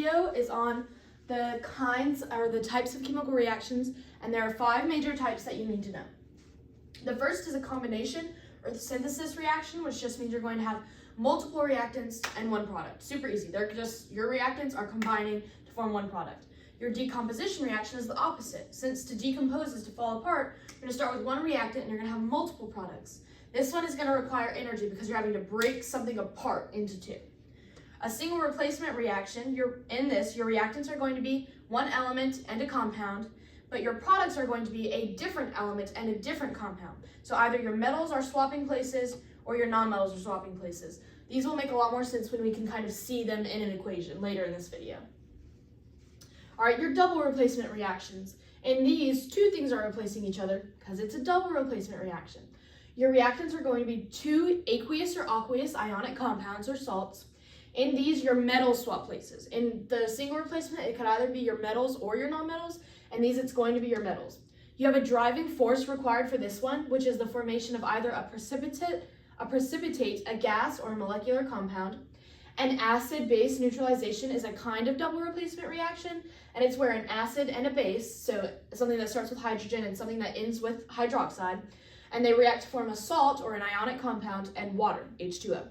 video is on the kinds or the types of chemical reactions, and there are 5 major types that you need to know. The first is a combination or the synthesis reaction, which just means you're going to have multiple reactants and one product. Super easy. They're just, your reactants are combining to form one product. Your decomposition reaction is the opposite. Since to decompose is to fall apart, you're going to start with one reactant and you're going to have multiple products. This one is going to require energy because you're having to break something apart into 2. A single replacement reaction, your reactants are going to be one element and a compound, but your products are going to be a different element and a different compound. So either your metals are swapping places or your nonmetals are swapping places. These will make a lot more sense when we can kind of see them in an equation later in this video. All right, your double replacement reactions. In these, 2 things are replacing each other because it's a double replacement reaction. Your reactants are going to be 2 aqueous or aqueous ionic compounds or salts. In these, your metals swap places. In the single replacement, it could either be your metals or your nonmetals. In these, it's going to be your metals. You have a driving force required for this one, which is the formation of either a precipitate, a gas, or a molecular compound. An acid-base neutralization is a kind of double replacement reaction, and it's where an acid and a base, so something that starts with hydrogen and something that ends with hydroxide, and they react to form a salt or an ionic compound and water, H2O.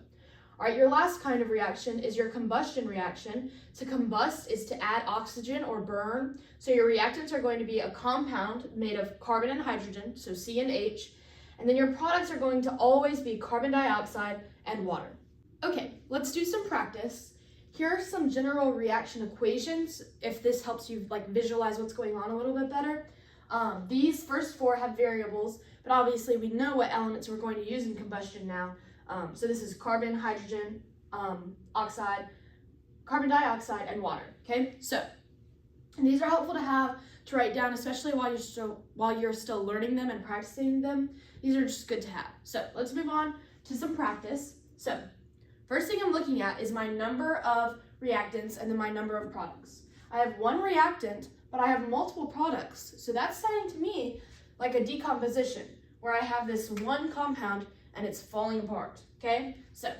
All right, your last kind of reaction is your combustion reaction. To combust is to add oxygen or burn. So your reactants are going to be a compound made of carbon and hydrogen, so C and H, and then your products are going to always be carbon dioxide and water. Okay, let's do some practice. Here are some general reaction equations, if this helps you visualize what's going on a little bit better. These first 4 have variables, but obviously we know what elements we're going to use in combustion now. So this is carbon, hydrogen, oxide, carbon dioxide, and water, okay? So, and these are helpful to write down, especially while you're still learning them and practicing them. These are just good to have. So let's move on to some practice. So, first thing I'm looking at is my number of reactants and then my number of products. I have 1 reactant, but I have multiple products. So that's sounding to me like a decomposition, where I have this one compound and it's falling apart, okay? So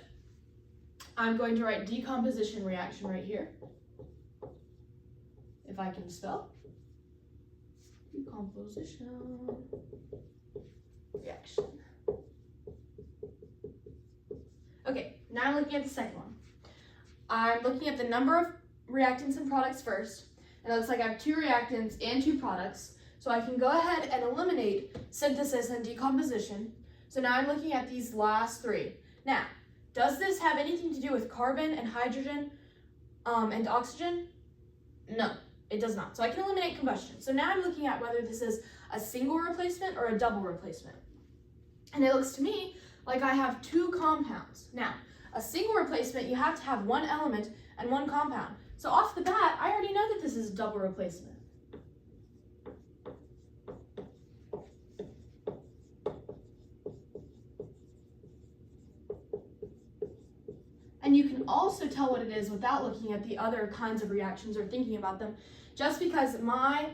I'm going to write decomposition reaction right here, if I can spell. Decomposition reaction. Okay, now I'm looking at the second one. I'm looking at the number of reactants and products first, and it looks like I have 2 reactants and 2 products, so I can go ahead and eliminate synthesis and decomposition. So now I'm looking at these last 3. Now, does this have anything to do with carbon and hydrogen and oxygen? No, it does not. So I can eliminate combustion. So now I'm looking at whether this is a single replacement or a double replacement. And it looks to me like I have 2 compounds. Now, a single replacement, you have to have 1 element and 1 compound. So off the bat, I already know that this is double replacement. And you can also tell what it is without looking at the other kinds of reactions or thinking about them, just because my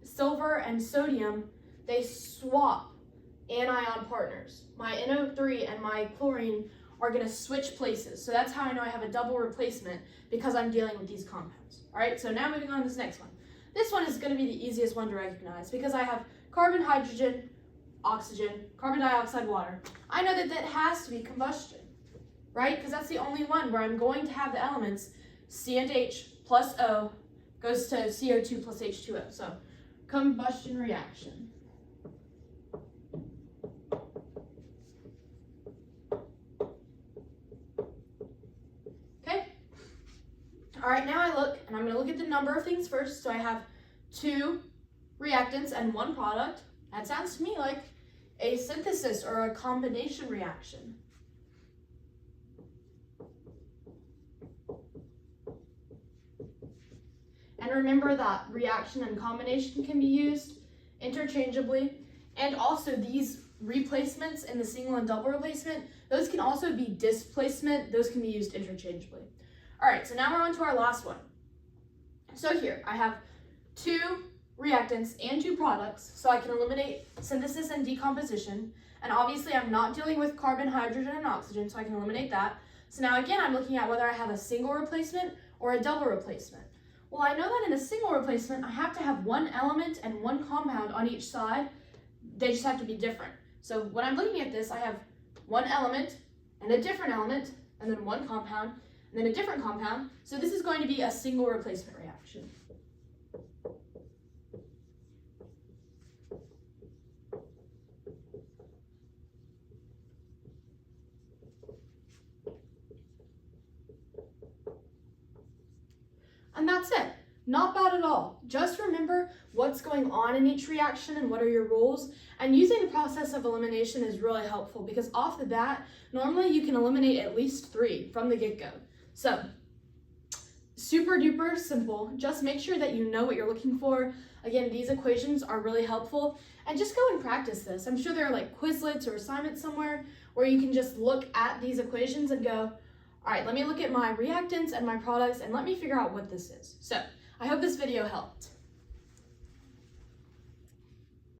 silver and sodium, they swap anion partners. My NO3 and my chlorine are going to switch places. So that's how I know I have a double replacement, because I'm dealing with these compounds. All right, so now moving on to this next one. This one is going to be the easiest one to recognize because I have carbon, hydrogen, oxygen, carbon dioxide, water. I know that that has to be combustion, right? Because that's the only one where I'm going to have the elements C and H plus O goes to CO2 plus H2O. So combustion reaction. Okay. All right, now I look, and I'm going to look at the number of things first. So I have 2 reactants and 1 product. That sounds to me like a synthesis or a combination reaction. And remember that reaction and combination can be used interchangeably. And also these replacements in the single and double replacement, those can also be displacement. Those can be used interchangeably. All right, so now we're on to our last one. So here, I have 2 reactants and 2 products, so I can eliminate synthesis and decomposition. And obviously I'm not dealing with carbon, hydrogen, and oxygen, so I can eliminate that. So now again, I'm looking at whether I have a single replacement or a double replacement? Well, I know that in a single replacement, I have to have one element and one compound on each side. They just have to be different. So when I'm looking at this, I have one element and a different element, and then one compound, and then a different compound. So this is going to be a single replacement reaction. And that's it. Not bad at all. Just remember what's going on in each reaction and what are your rules. And using the process of elimination is really helpful because off the bat, normally you can eliminate at least 3 from the get-go. So, super duper simple. Just make sure that you know what you're looking for. Again, these equations are really helpful. And just go and practice this. I'm sure there are like Quizlets or assignments somewhere where you can just look at these equations and go, all right, let me look at my reactants and my products and let me figure out what this is. So, I hope this video helped.